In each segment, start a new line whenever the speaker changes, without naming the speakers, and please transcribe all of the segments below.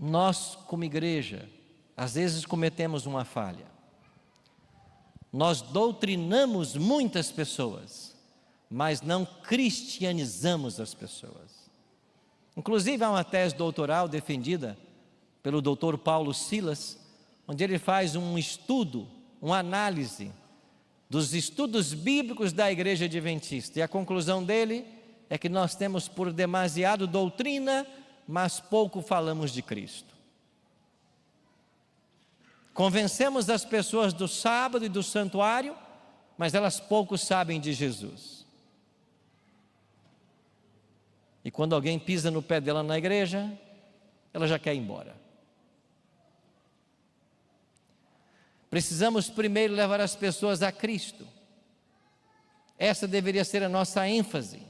Nós, como igreja, às vezes cometemos uma falha. Nós doutrinamos muitas pessoas, mas não cristianizamos as pessoas. Inclusive, há uma tese doutoral defendida pelo doutor Paulo Silas, onde ele faz um estudo, uma análise dos estudos bíblicos da Igreja Adventista. E a conclusão dele é que nós temos por demasiado doutrina, mas pouco falamos de Cristo. Convencemos as pessoas do sábado e do santuário, mas elas pouco sabem de Jesus. E quando alguém pisa no pé dela na igreja, ela já quer ir embora. Precisamos primeiro levar as pessoas a Cristo. Essa deveria ser a nossa ênfase.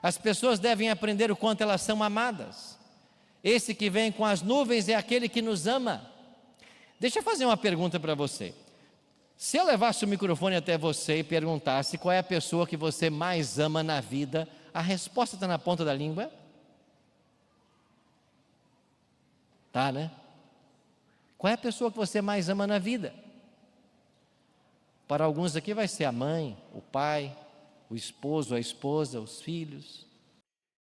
As pessoas devem aprender o quanto elas são amadas. Esse que vem com as nuvens é aquele que nos ama. Deixa eu fazer uma pergunta para você. Se eu levasse o microfone até você e perguntasse qual é a pessoa que você mais ama na vida, a resposta está na ponta da língua? Tá, né? Qual é a pessoa que você mais ama na vida? Para alguns aqui vai ser a mãe, o pai, o esposo, a esposa, os filhos.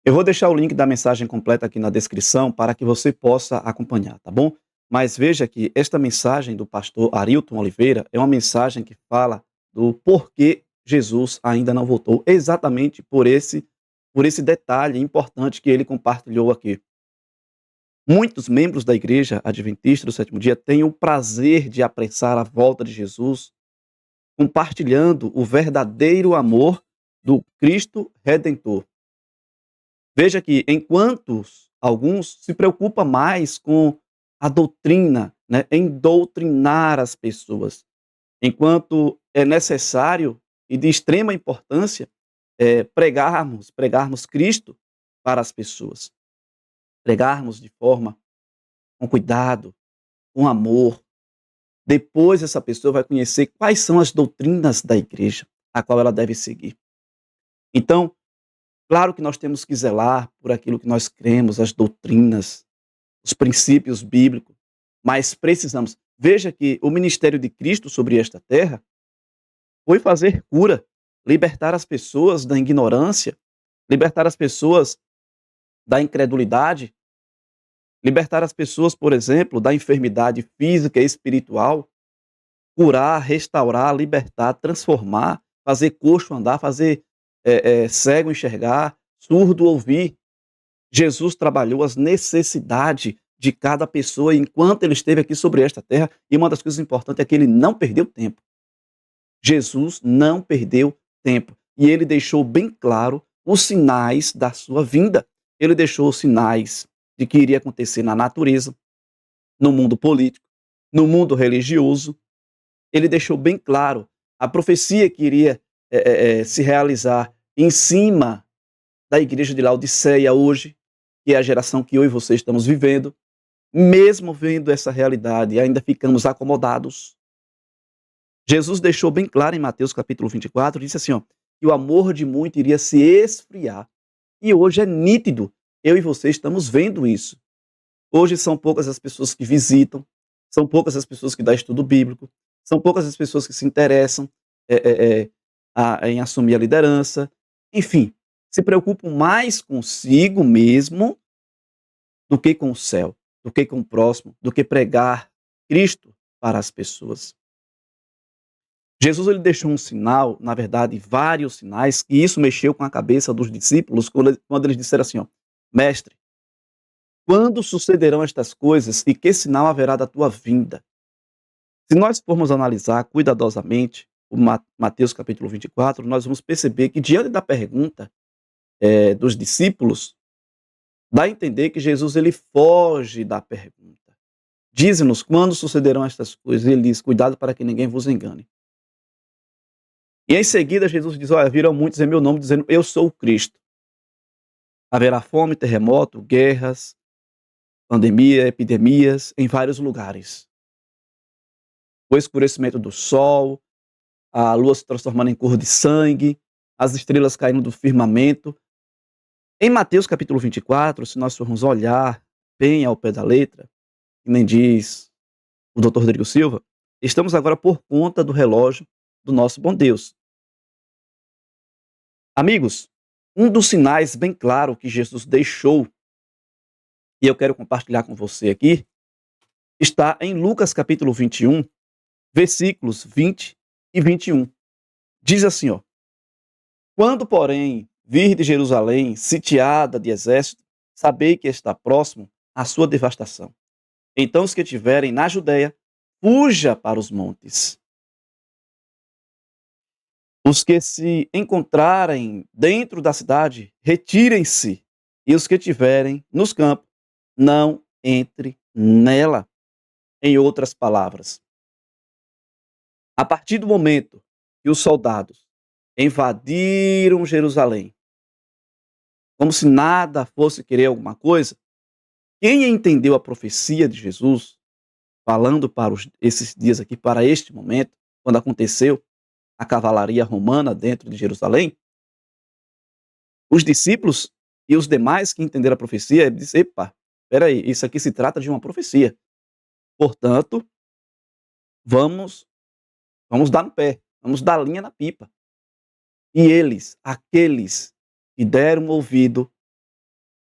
Eu vou deixar o link da mensagem completa aqui na descrição para que você possa acompanhar, tá bom? Mas veja que esta mensagem do pastor Arilton Oliveira é uma mensagem que fala do porquê Jesus ainda não voltou, exatamente por esse detalhe importante que ele compartilhou aqui. Muitos membros da Igreja Adventista do Sétimo Dia têm o prazer de apressar a volta de Jesus, compartilhando o verdadeiro amor do Cristo Redentor. Veja que enquanto alguns se preocupam mais com a doutrina, né, em doutrinar as pessoas, enquanto é necessário e de extrema importância pregarmos Cristo para as pessoas, pregarmos de forma com cuidado, com amor. Depois essa pessoa vai conhecer quais são as doutrinas da igreja, a qual ela deve seguir. Então, claro que nós temos que zelar por aquilo que nós cremos, as doutrinas, os princípios bíblicos, mas precisamos. Veja que o ministério de Cristo sobre esta terra foi fazer cura, libertar as pessoas da ignorância, libertar as pessoas da incredulidade, libertar as pessoas, por exemplo, da enfermidade física e espiritual, curar, restaurar, libertar, transformar, fazer coxo andar, fazer cego enxergar, surdo ouvir. Jesus trabalhou as necessidades de cada pessoa enquanto ele esteve aqui sobre esta terra, e uma das coisas importantes é que ele não perdeu tempo. Jesus não perdeu tempo, e ele deixou bem claro os sinais da sua vinda. Ele deixou os sinais de que iria acontecer na natureza, no mundo político, no mundo religioso. Ele deixou bem claro a profecia que iria se realizar em cima da igreja de Laodiceia hoje, que é a geração que eu e você estamos vivendo. Mesmo vendo essa realidade, ainda ficamos acomodados. Jesus deixou bem claro em Mateus capítulo 24, disse assim, que o amor de muito iria se esfriar. E hoje é nítido, eu e você estamos vendo isso. Hoje são poucas as pessoas que visitam, são poucas as pessoas que dão estudo bíblico, são poucas as pessoas que se interessam em assumir a liderança. Enfim, se preocupam mais consigo mesmo do que com o céu, do que com o próximo, do que pregar Cristo para as pessoas. Jesus ele deixou um sinal, na verdade, vários sinais, e isso mexeu com a cabeça dos discípulos quando eles disseram assim, mestre, quando sucederão estas coisas e que sinal haverá da tua vinda? Se nós formos analisar cuidadosamente o Mateus capítulo 24, nós vamos perceber que diante da pergunta dos discípulos, dá a entender que Jesus ele foge da pergunta. Diz-nos quando sucederão estas coisas, e ele diz, cuidado para que ninguém vos engane. E em seguida Jesus diz, olha, virão muitos em meu nome dizendo, eu sou o Cristo. Haverá fome, terremoto, guerras, pandemia, epidemias em vários lugares. O escurecimento do sol, a lua se transformando em cor de sangue, as estrelas caindo do firmamento. Em Mateus capítulo 24, se nós formos olhar bem ao pé da letra, que nem diz o Dr. Rodrigo Silva, estamos agora por conta do relógio do nosso bom Deus. Amigos, um dos sinais bem claro que Jesus deixou, e eu quero compartilhar com você aqui, está em Lucas capítulo 21, versículos 20 e 21. Diz assim, ó: quando, porém, virdes Jerusalém sitiada de exército, sabei que está próximo a sua devastação. Então os que estiverem na Judéia, fuja para os montes. Os que se encontrarem dentro da cidade, retirem-se. E os que estiverem nos campos, não entre nela. Em outras palavras, a partir do momento que os soldados invadiram Jerusalém, como se nada fosse querer alguma coisa, quem entendeu a profecia de Jesus, falando para esses dias aqui, para este momento, quando aconteceu a cavalaria romana dentro de Jerusalém, os discípulos e os demais que entenderam a profecia disseram: epa, peraí, isso aqui se trata de uma profecia. Portanto, vamos dar no pé, vamos dar linha na pipa. E eles, aqueles que deram ouvido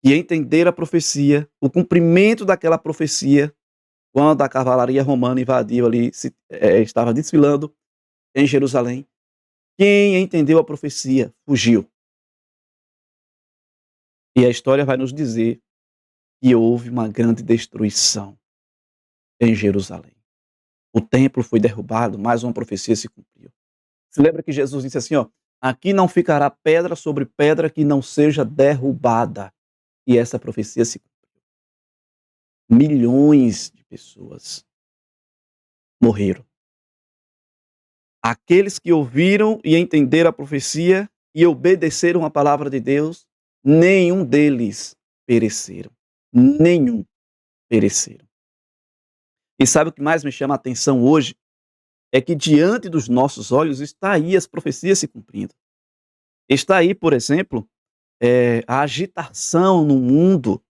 e entenderam a profecia, o cumprimento daquela profecia, quando a cavalaria romana invadiu ali, estava desfilando em Jerusalém, quem entendeu a profecia fugiu. E a história vai nos dizer que houve uma grande destruição em Jerusalém. O templo foi derrubado, mais uma profecia se cumpriu. Se lembra que Jesus disse assim, ó: aqui não ficará pedra sobre pedra que não seja derrubada. E essa profecia se cumpriu. Milhões de pessoas morreram. Aqueles que ouviram e entenderam a profecia e obedeceram a palavra de Deus, nenhum deles pereceram. Nenhum pereceram. E sabe o que mais me chama a atenção hoje? É que diante dos nossos olhos está aí as profecias se cumprindo. Está aí, por exemplo, a agitação no mundo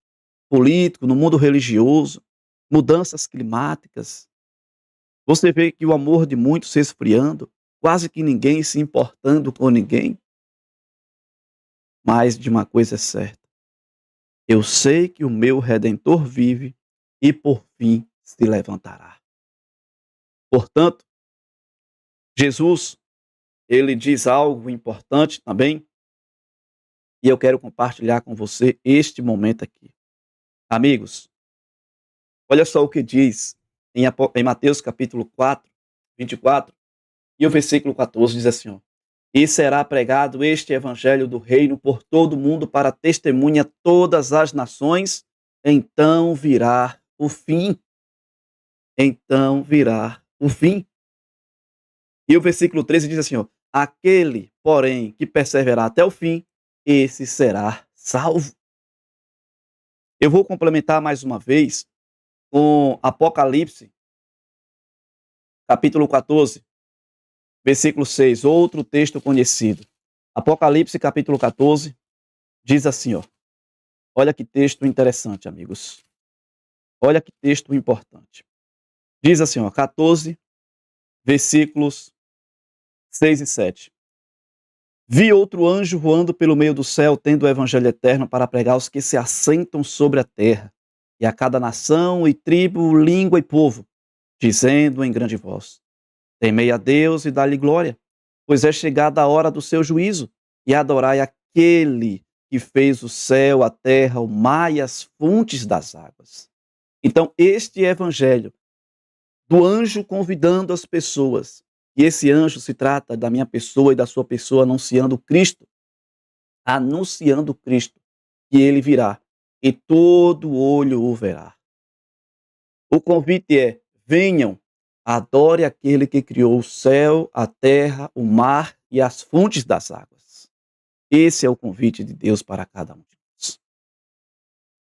político, no mundo religioso, mudanças climáticas. Você vê que o amor de muitos se esfriando, quase que ninguém se importando com ninguém. Mas de uma coisa é certa: eu sei que o meu Redentor vive e por fim se levantará. Portanto, Jesus, ele diz algo importante também, e eu quero compartilhar com você este momento aqui. Amigos, olha só o que diz em Mateus capítulo 4, 24, e o versículo 14 diz assim, ó: e será pregado este evangelho do reino por todo o mundo para testemunha a todas as nações, então virá o fim. Então virá o fim. E o versículo 13 diz assim, ó: aquele, porém, que perseverar até o fim, esse será salvo. Eu vou complementar mais uma vez com Apocalipse, capítulo 14, versículo 6, outro texto conhecido. Apocalipse, capítulo 14, diz assim, ó. Olha que texto interessante, amigos. Olha que texto importante. Diz assim, ó, 14, versículos 6 e 7. Vi outro anjo voando pelo meio do céu, tendo o evangelho eterno para pregar aos que se assentam sobre a terra, e a cada nação e tribo, língua e povo, dizendo em grande voz: temei a Deus e dá-lhe glória, pois é chegada a hora do seu juízo, e adorai aquele que fez o céu, a terra, o mar e as fontes das águas. Então, este evangelho do anjo convidando as pessoas, e esse anjo se trata da minha pessoa e da sua pessoa anunciando Cristo, que ele virá, e todo olho o verá. O convite é: venham, adore aquele que criou o céu, a terra, o mar e as fontes das águas. Esse é o convite de Deus para cada um de nós.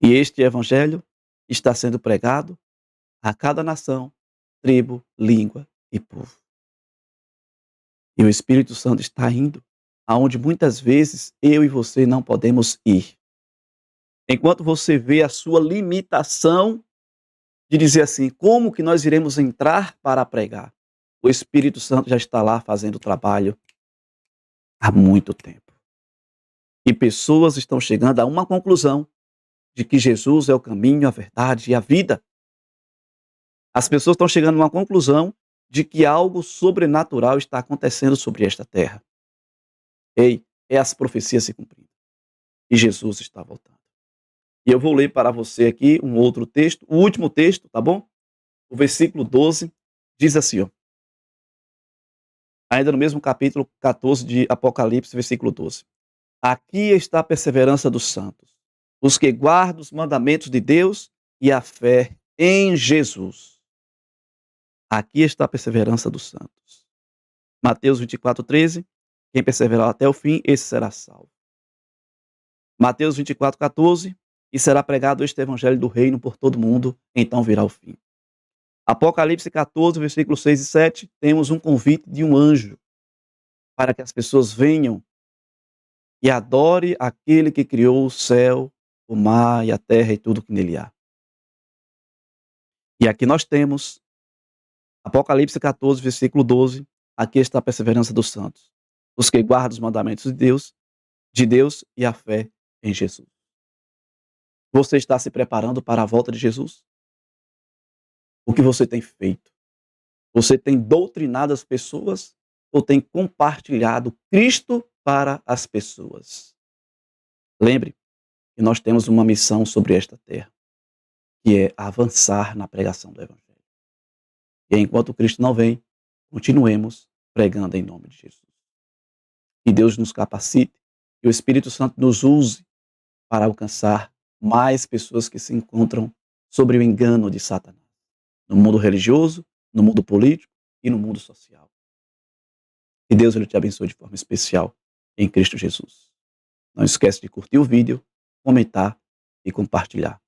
E este evangelho está sendo pregado a cada nação, tribo, língua e povo. E o Espírito Santo está indo aonde muitas vezes eu e você não podemos ir. Enquanto você vê a sua limitação de dizer assim, como que nós iremos entrar para pregar? O Espírito Santo já está lá fazendo o trabalho há muito tempo. E pessoas estão chegando a uma conclusão de que Jesus é o caminho, a verdade e a vida. As pessoas estão chegando a uma conclusão de que algo sobrenatural está acontecendo sobre esta terra. Ei, é as profecias se cumprindo. E Jesus está voltando. E eu vou ler para você aqui um outro texto, o último texto, tá bom? O versículo 12 diz assim, ó. Ainda no mesmo capítulo 14 de Apocalipse, versículo 12. Aqui está a perseverança dos santos, os que guardam os mandamentos de Deus e a fé em Jesus. Aqui está a perseverança dos santos. Mateus 24, 13. Quem perseverar até o fim, esse será salvo. Mateus 24, 14. E será pregado este evangelho do reino por todo mundo, então virá o fim. Apocalipse 14, versículos 6 e 7. Temos um convite de um anjo para que as pessoas venham e adore aquele que criou o céu, o mar e a terra e tudo que nele há. E aqui nós temos Apocalipse 14, versículo 12. Aqui está a perseverança dos santos, os que guardam os mandamentos de Deus e a fé em Jesus. Você está se preparando para a volta de Jesus? O que você tem feito? Você tem doutrinado as pessoas ou tem compartilhado Cristo para as pessoas? Lembre que nós temos uma missão sobre esta terra, que é avançar na pregação do Evangelho. E enquanto Cristo não vem, continuemos pregando em nome de Jesus. Que Deus nos capacite e o Espírito Santo nos use para alcançar mais pessoas que se encontram sobre o engano de Satanás, no mundo religioso, no mundo político e no mundo social. Que Deus ele te abençoe de forma especial em Cristo Jesus. Não esquece de curtir o vídeo, comentar e compartilhar.